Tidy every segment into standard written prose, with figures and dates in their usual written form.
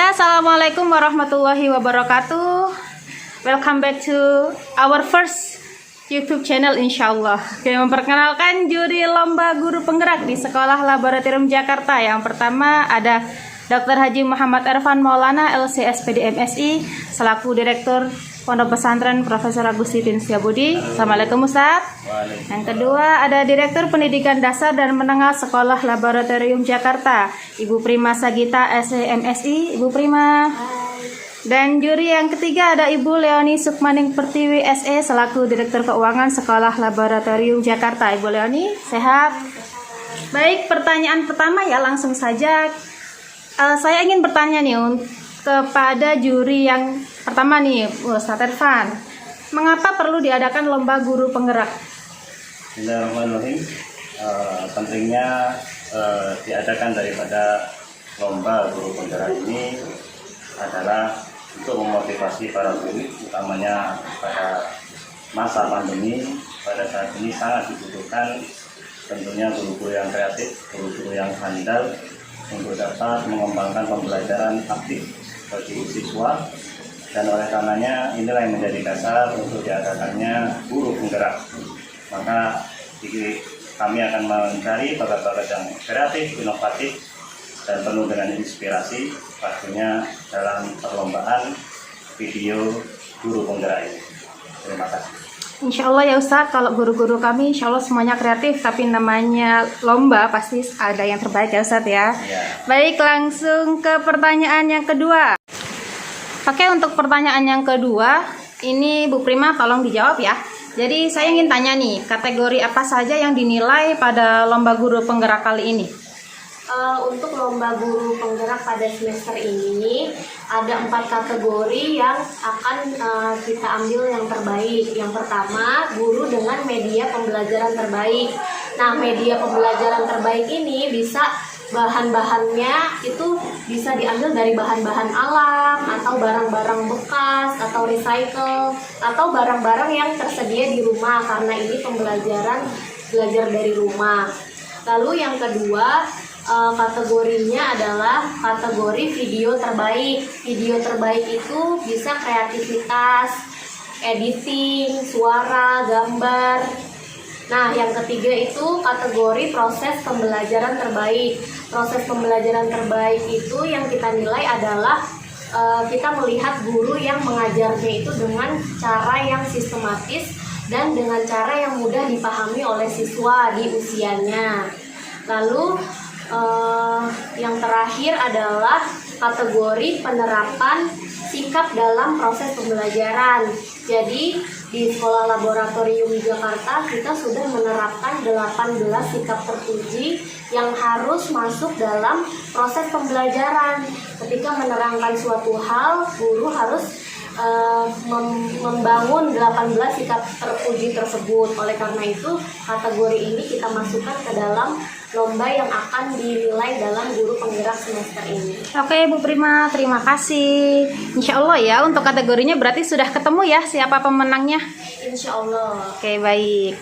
Assalamualaikum warahmatullahi wabarakatuh. Welcome back to our first YouTube channel insyaallah. Oke, memperkenalkan juri lomba guru penggerak di Sekolah Laboratorium Jakarta. Yang pertama ada Dr. Haji Muhammad Ervan Maulana LCSPD MSI selaku Direktur Pondok Pesantren Profesor Agustin Setiabudi. Assalamualaikum Ustaz. Yang kedua ada Direktur Pendidikan Dasar dan Menengah Sekolah Laboratorium Jakarta, Ibu Prima Sagita SMSI. Ibu Prima. Dan juri yang ketiga ada Ibu Leoni Sukmaning Pertiwi SE selaku Direktur Keuangan Sekolah Laboratorium Jakarta. Ibu Leoni, sehat? Baik, pertanyaan pertama ya, langsung saja. Saya ingin bertanya nih kepada juri yang pertama nih, Ustaz Ervan. Mengapa perlu diadakan lomba guru penggerak? Bismillahirrahmanirrahim. Pentingnya diadakan daripada lomba guru penggerak ini adalah untuk memotivasi para guru, utamanya pada masa pandemi. Pada saat ini sangat dibutuhkan tentunya guru-guru yang kreatif, guru-guru yang handal untuk dapat mengembangkan pembelajaran aktif bagi siswa, dan oleh karenanya inilah yang menjadi dasar untuk diadakannya guru penggerak. Maka kami akan mencari bakat-bakat yang kreatif, inovatif, dan penuh dengan inspirasi pastinya dalam perlombaan video guru penggerak ini. Terima kasih. Insya Allah ya Ustadz, kalau guru-guru kami insya Allah semuanya kreatif, tapi namanya lomba pasti ada yang terbaik ya Ustadz ya. Baik, langsung ke pertanyaan yang kedua. Oke, untuk pertanyaan yang kedua, ini Bu Prima tolong dijawab ya. Jadi saya ingin tanya nih, kategori apa saja yang dinilai pada lomba guru penggerak kali ini? Untuk lomba guru penggerak pada semester ini ada 4 kategori yang akan kita ambil yang terbaik. Yang pertama, guru dengan media pembelajaran terbaik. Nah, media pembelajaran terbaik ini bisa bahan-bahannya itu bisa diambil dari bahan-bahan alam atau barang-barang bekas atau recycle atau barang-barang yang tersedia di rumah, karena ini belajar dari rumah. Lalu yang kedua, kategorinya adalah kategori video terbaik. Video terbaik itu bisa kreativitas, editing, suara, gambar. Nah, yang ketiga itu kategori proses pembelajaran terbaik. Proses pembelajaran terbaik itu yang kita nilai adalah kita melihat guru yang mengajarnya itu dengan cara yang sistematis dan dengan cara yang mudah dipahami oleh siswa di usianya. Lalu yang terakhir adalah kategori penerapan sikap dalam proses pembelajaran. Jadi di Sekolah Laboratorium Jakarta kita sudah menerapkan 18 sikap terpuji yang harus masuk dalam proses pembelajaran. Ketika menerangkan suatu hal, guru harus membangun 18 sikap terpuji tersebut. Oleh karena itu, kategori ini kita masukkan ke dalam lomba yang akan dinilai dalam guru penggerak semester ini. Oke Bu Prima, terima kasih. Insya Allah ya, untuk kategorinya berarti sudah ketemu ya siapa pemenangnya? Insya Allah. Oke, baik.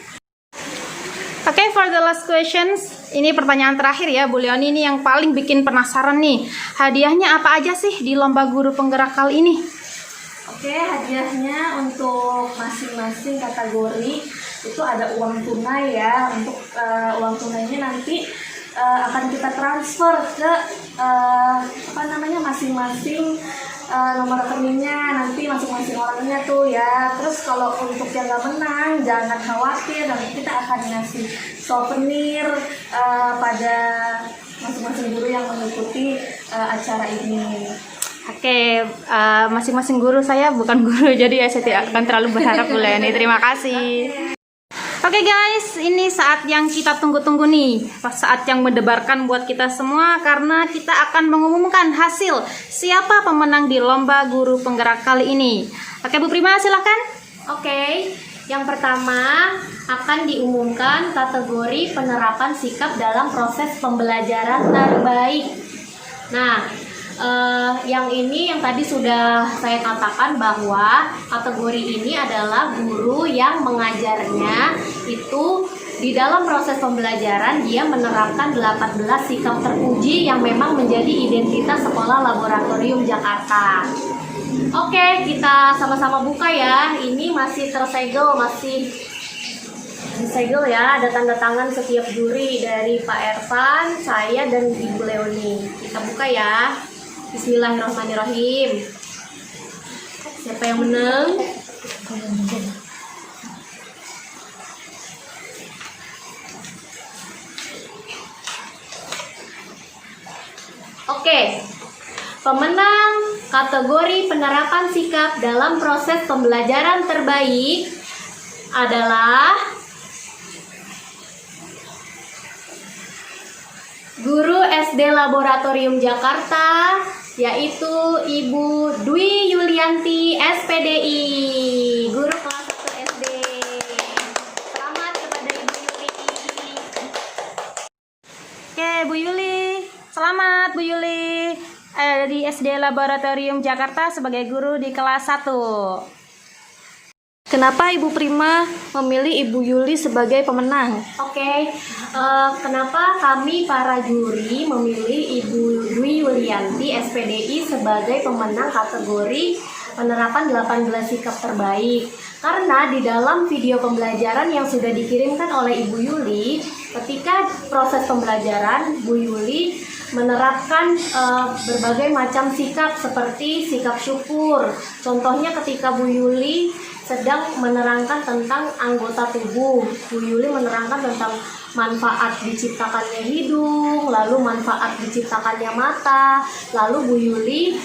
Oke, for the last questions, ini pertanyaan terakhir ya Bu Leoni, ini yang paling bikin penasaran nih. Hadiahnya apa aja sih di lomba guru penggerak kali ini? Oke, hadiahnya untuk masing-masing kategori itu ada uang tunai ya. Untuk uang tunainya nanti akan kita transfer ke masing-masing nomor rekeningnya, nanti masing-masing orangnya tuh ya. Terus kalau untuk yang nggak menang jangan khawatir, nanti kita akan ngasih souvenir pada masing-masing guru yang mengikuti acara ini. Oke, masing-masing guru, saya bukan guru jadi ya saya tidak akan terlalu berharap Bu Leoni. Terima kasih. Oke guys, ini saat yang kita tunggu-tunggu nih, saat yang mendebarkan buat kita semua, karena kita akan mengumumkan hasil siapa pemenang di lomba guru penggerak kali ini. Oke Bu Prima, silahkan. Oke, yang pertama akan diumumkan kategori penerapan sikap dalam proses pembelajaran terbaik. Nah, yang ini yang tadi sudah saya katakan bahwa kategori ini adalah guru yang mengajarnya itu Di dalam proses pembelajaran, dia menerapkan 18 sikap terpuji yang memang menjadi identitas Sekolah Laboratorium Jakarta. Oke, kita sama-sama buka ya. Ini masih tersegel, masih disegel ya. Ada tanda tangan setiap juri dari Pak Ervan, saya, dan Ibu Leoni. Kita buka ya. Bismillahirrahmanirrahim. Siapa yang menang? Oke, pemenang kategori penerapan sikap dalam proses pembelajaran terbaik adalah guru SD Laboratorium Jakarta, yaitu Ibu Dwi Yulianti SPDI, guru kelas 1 SD. Selamat kepada Ibu Yuli. Oke, Bu Yuli. Selamat Bu Yuli. Di SD Laboratorium Jakarta sebagai guru di kelas 1. Kenapa Ibu Prima memilih Ibu Yuli sebagai pemenang? Oke, kenapa kami para juri memilih Ibu Dwi Yulianti SPDI sebagai pemenang kategori penerapan 18 sikap terbaik? Karena di dalam video pembelajaran yang sudah dikirimkan oleh Ibu Yuli, ketika proses pembelajaran, Bu Yuli menerapkan berbagai macam sikap seperti sikap syukur. Contohnya ketika Bu Yuli sedang menerangkan tentang anggota tubuh, Bu Yuli menerangkan tentang manfaat diciptakannya hidung, lalu manfaat diciptakannya mata, lalu Bu Yuli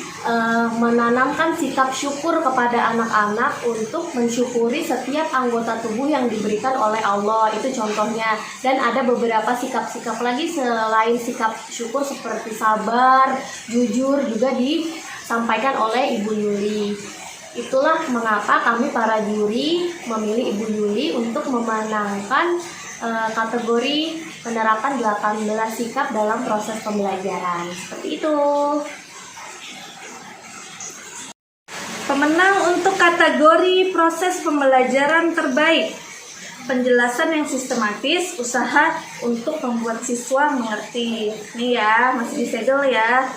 menanamkan sikap syukur kepada anak-anak untuk mensyukuri setiap anggota tubuh yang diberikan oleh Allah. Itu contohnya. Dan ada beberapa sikap-sikap lagi selain sikap syukur seperti sabar, jujur juga disampaikan oleh Ibu Yuli. Itulah mengapa kami para juri memilih Ibu Yuli untuk memenangkan kategori penerapan 18 sikap dalam proses pembelajaran. Seperti itu. Pemenang untuk kategori proses pembelajaran terbaik. Penjelasan yang sistematis, usaha untuk membuat siswa mengerti. Nih ya, masih disegel ya.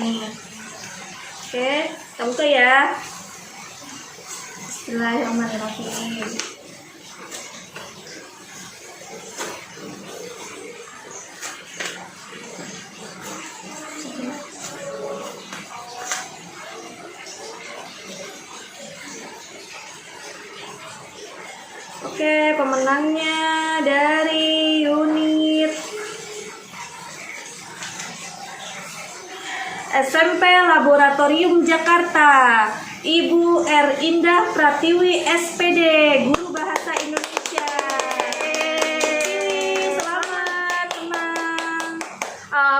Nih. Oke, kita buka ya. Bismillahirrahmanirrahim. Oke, pemenangnya dari unit SMP Laboratorium Jakarta, Ibu R. Indah Pratiwi SPD, Guru Bahasa Indonesia. Selamat menang.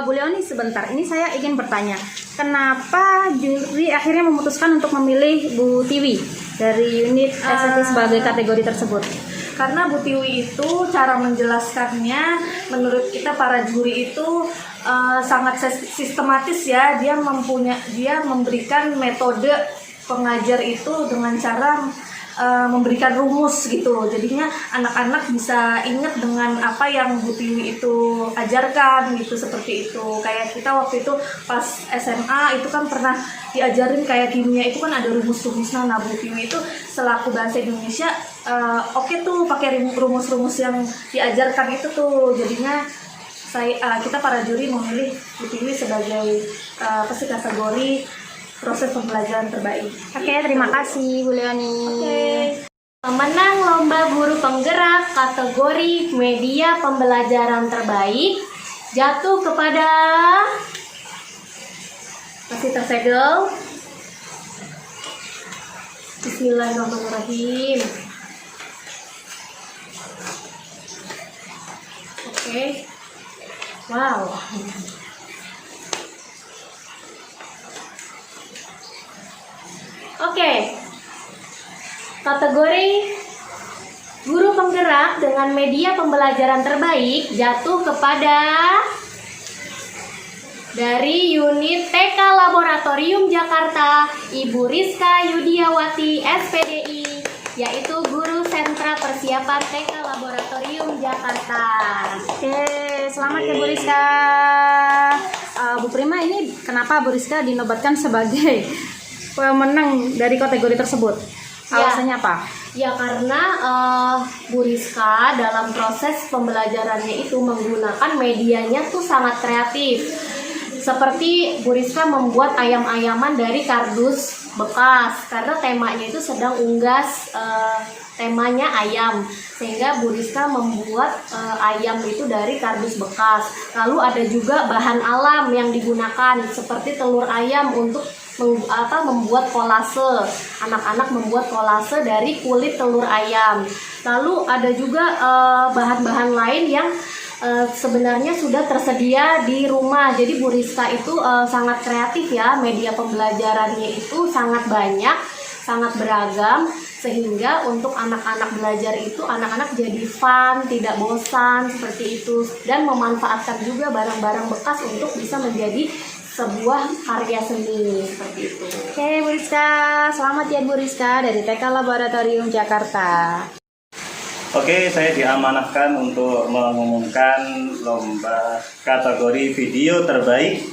Bu Leoni, sebentar. Ini saya ingin bertanya. Kenapa juri akhirnya memutuskan untuk memilih Bu Tiwi dari unit SMP sebagai kategori tersebut? Karena Bu Tiwi itu cara menjelaskannya menurut kita para juri itu sangat sistematis ya. Dia memberikan metode pengajar itu dengan cara memberikan rumus gitu. Jadinya anak-anak bisa ingat dengan apa yang Bu Tiwi itu ajarkan gitu, seperti itu. Kayak kita waktu itu pas SMA itu kan pernah diajarin kayak kimia itu kan ada rumus-rumusnya. Nah, Bu Tiwi itu selaku bahasa Indonesia oke tuh pakai rumus-rumus yang diajarkan itu tuh. Jadinya kita para juri memilih Bu Tiwi sebagai kategori proses pembelajaran terbaik. Oke, terima kasih Bu Leoni. Oke. Pemenang Lomba Guru Penggerak kategori media pembelajaran terbaik jatuh kepada, masih tersegel. Bismillahirrahmanirrahim. Oke. Wow. Oke, kategori guru penggerak dengan media pembelajaran terbaik jatuh kepada dari unit TK Laboratorium Jakarta, Ibu Rizka Yudiawati SPDI, yaitu guru Sentra Persiapan TK Laboratorium Jakarta. Oke, selamat ya Bu Rizka. Bu Prima, ini kenapa Bu Rizka dinobatkan sebagai pemenang dari kategori tersebut? Alasannya apa? Ya karena Bu Rizka dalam proses pembelajarannya itu menggunakan medianya tuh sangat kreatif. Seperti Bu Rizka membuat ayam-ayaman dari kardus bekas karena temanya itu sedang unggas, temanya ayam, sehingga Bu Rizka membuat ayam itu dari kardus bekas. Lalu ada juga bahan alam yang digunakan seperti telur ayam untuk membuat kolase. Anak-anak membuat kolase dari kulit telur ayam. Lalu ada juga bahan-bahan lain yang sebenarnya sudah tersedia di rumah. Jadi Bu Rizka itu sangat kreatif ya, media pembelajarannya itu sangat banyak, sangat beragam, sehingga untuk anak-anak belajar itu anak-anak jadi fun, tidak bosan seperti itu, dan memanfaatkan juga barang-barang bekas untuk bisa menjadi sebuah karya seni seperti itu. Oke Bu Rizka, selamat ya Bu Rizka dari TK Laboratorium Jakarta. Oke, saya diamanahkan untuk mengumumkan lomba kategori video terbaik.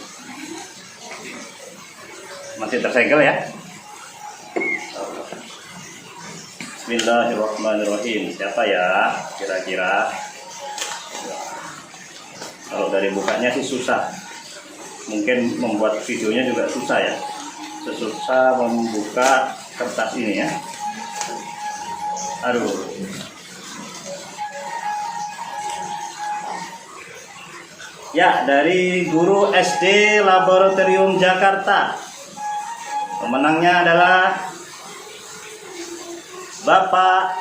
Masih tersegel ya. Bismillahirrahmanirrahim. Siapa ya kira-kira? Kalau dari bukanya sih susah. Mungkin membuat videonya juga susah ya. Susah membuka kertas ini ya. Aduh. Ya, dari guru SD Laboratorium Jakarta. Pemenangnya adalah Bapak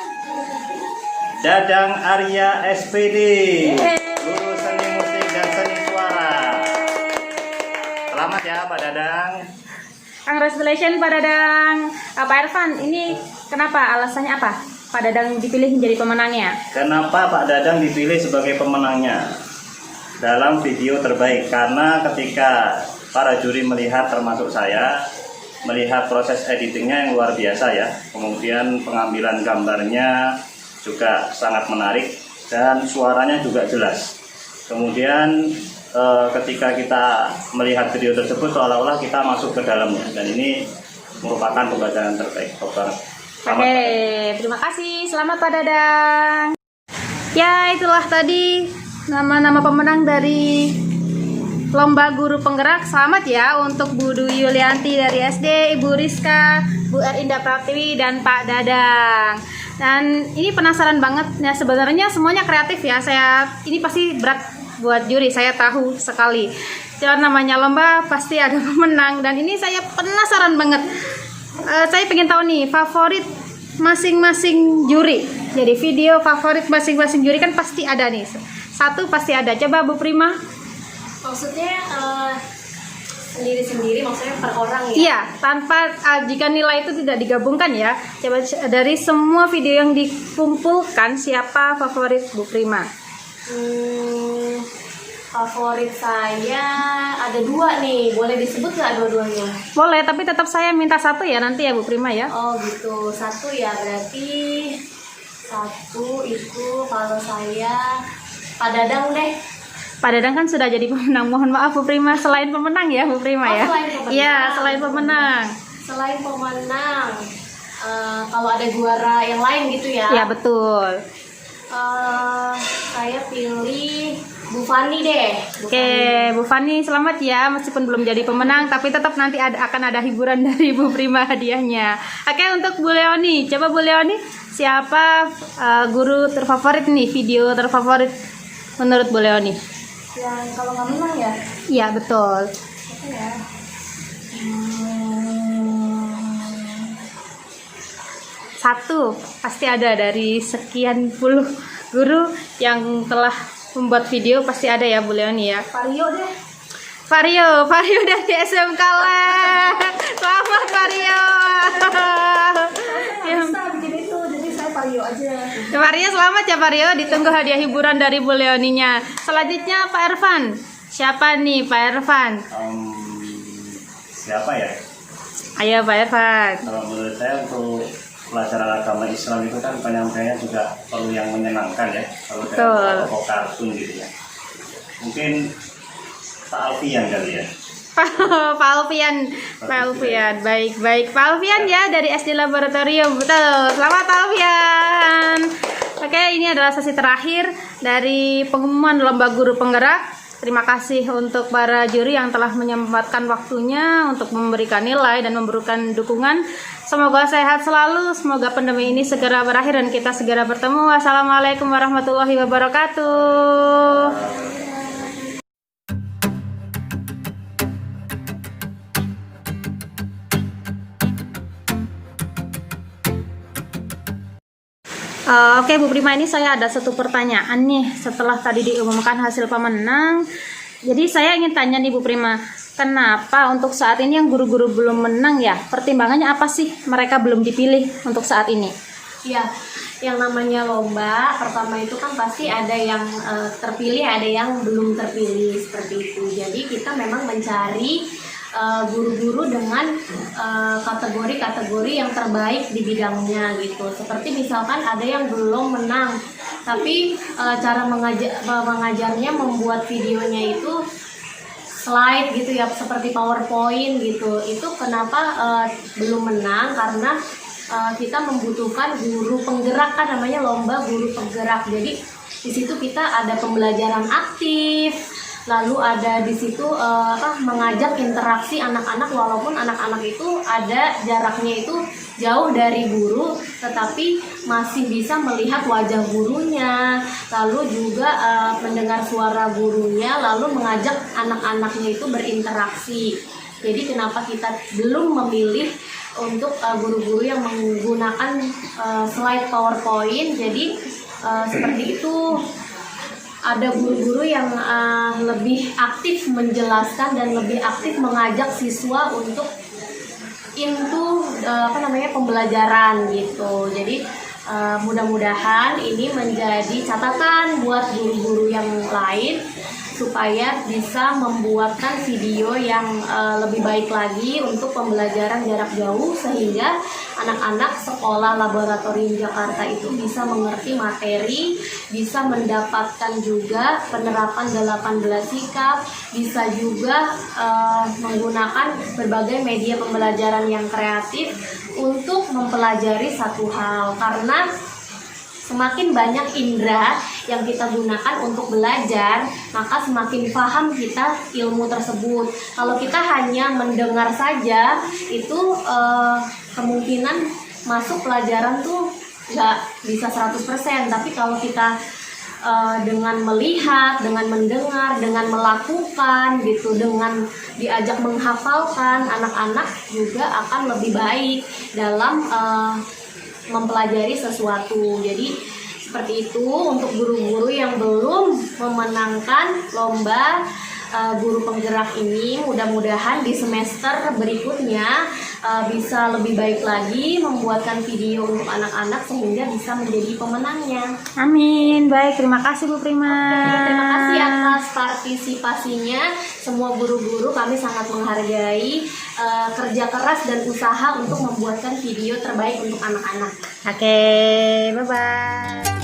Dadang Arya SPD, guru seni musik dan seni suara. Selamat ya Pak Dadang. Congratulations Pak Dadang. Pak Irfan, ini kenapa? Alasannya apa? Pak Dadang dipilih menjadi pemenangnya. Kenapa Pak Dadang dipilih sebagai pemenangnya dalam video terbaik? Karena ketika para juri melihat, termasuk saya, melihat proses editingnya yang luar biasa ya, kemudian pengambilan gambarnya juga sangat menarik dan suaranya juga jelas. Kemudian ketika kita melihat video tersebut seolah-olah kita masuk ke dalamnya, dan ini merupakan pembelajaran terbaik. Oke, terima kasih. Selamat Pak Dadang. Ya, itulah tadi nama-nama pemenang dari Lomba Guru Penggerak. Selamat ya untuk Bu Dwi Yulianti dari SD, Ibu Rizka, Bu Indah Pratiwi, dan Pak Dadang. Dan ini penasaran banget ya, sebenarnya semuanya kreatif ya. Ini pasti berat buat juri, saya tahu sekali. Cuman namanya lomba pasti ada pemenang, dan ini saya penasaran banget. Saya pengen tahu nih favorit masing-masing juri. Jadi video favorit masing-masing juri kan pasti ada nih. Satu pasti ada. Coba Bu Prima. Maksudnya sendiri-sendiri, maksudnya per orang ya? Iya, tanpa jika nilai itu tidak digabungkan ya. Coba dari semua video yang dikumpulkan, siapa favorit Bu Prima? Favorit saya ada 2 nih, boleh disebut nggak dua-duanya? Boleh, tapi tetap saya minta satu ya nanti ya Bu Prima ya. Oh gitu, satu ya, berarti satu itu kalau saya Pak Dadang deh. Pak Dadang kan sudah jadi pemenang. Mohon maaf Bu Prima, selain pemenang ya Bu Prima ya. Selain pemenang. Iya, selain pemenang. Selain pemenang, kalau ada juara yang lain gitu ya? Iya betul. Saya pilih Bu Fani deh. Oke, Bu Fani selamat ya, meskipun belum jadi pemenang, tapi tetap nanti akan ada hiburan dari Bu Prima hadiahnya. Oke, untuk Bu Leoni, coba Bu Leoni, siapa guru terfavorit nih, video terfavorit menurut Bu Leoni? Yang kalau nggak menang ya? Iya betul. Apa ya? Satu pasti ada dari sekian puluh guru yang telah membuat video, pasti ada ya Bu Leoni ya. Vario deh. Vario dari SMK lah. Selamat Vario. Nggak bisa bikin itu, jadi saya Vario aja. Vario selamat ya Vario, ditunggu hadiah hiburan dari Bu Leoninya. Selanjutnya Pak Irfan. Siapa nih Pak Irfan? Siapa ya? Ayo Pak Irfan. Kalau menurut saya untuk pelajaran agama Islam itu kan penyampaiannya juga perlu yang menyenangkan ya, kalau Betul. dalam tokoh kartun gitu ya. Mungkin Pak Alfian kali ya. Pak Alfian, baik Pak Alfian ya dari SD Laboratorium, betul. Selamat Pak Alfian. Oke, ini adalah sesi terakhir dari pengumuman lomba guru penggerak. Terima kasih untuk para juri yang telah menyempatkan waktunya untuk memberikan nilai dan memberikan dukungan. Semoga sehat selalu, semoga pandemi ini segera berakhir dan kita segera bertemu. Wassalamualaikum warahmatullahi wabarakatuh. Oke Bu Prima, ini saya ada satu pertanyaan nih setelah tadi diumumkan hasil pemenang. Jadi saya ingin tanya nih Bu Prima, kenapa untuk saat ini yang guru-guru belum menang ya? Pertimbangannya apa sih mereka belum dipilih untuk saat ini? Ya, yang namanya lomba pertama itu kan pasti ada yang terpilih, ada yang belum terpilih seperti itu. Jadi kita memang mencari guru-guru dengan kategori-kategori yang terbaik di bidangnya gitu. Seperti misalkan ada yang belum menang, tapi cara mengajarnya membuat videonya itu slide gitu ya, seperti PowerPoint gitu. Itu kenapa belum menang, karena kita membutuhkan guru penggerak, kan namanya lomba guru penggerak. Jadi di situ kita ada pembelajaran aktif, lalu ada di situ mengajak interaksi anak-anak, walaupun anak-anak itu ada jaraknya itu jauh dari guru, tetapi masih bisa melihat wajah gurunya, lalu juga mendengar suara gurunya, lalu mengajak anak-anaknya itu berinteraksi. Jadi kenapa kita belum memilih untuk guru-guru yang menggunakan slide PowerPoint? Jadi seperti itu. Ada guru-guru yang lebih aktif menjelaskan dan lebih aktif mengajak siswa untuk pembelajaran gitu. Jadi mudah-mudahan ini menjadi catatan buat guru-guru yang lain supaya bisa membuatkan video yang lebih baik lagi untuk pembelajaran jarak jauh, sehingga anak-anak sekolah laboratorium Jakarta itu bisa mengerti materi, bisa mendapatkan juga penerapan 18 sikap, bisa juga menggunakan berbagai media pembelajaran yang kreatif untuk mempelajari satu hal. Karena semakin banyak indera yang kita gunakan untuk belajar, maka semakin paham kita ilmu tersebut. Kalau kita hanya mendengar saja, itu kemungkinan masuk pelajaran tuh nggak bisa 100%. Tapi kalau kita dengan melihat, dengan mendengar, dengan melakukan gitu, dengan diajak menghafalkan, anak-anak juga akan lebih baik dalam mempelajari sesuatu. Jadi seperti itu untuk guru-guru yang belum memenangkan lomba guru penggerak ini. Mudah-mudahan di semester berikutnya bisa lebih baik lagi membuatkan video untuk anak-anak sehingga bisa menjadi pemenangnya. Amin. Baik, terima kasih Bu Prima. Terima kasih atas partisipasinya semua guru-guru. Kami sangat menghargai kerja keras dan usaha untuk membuatkan video terbaik untuk anak-anak. Oke, bye-bye.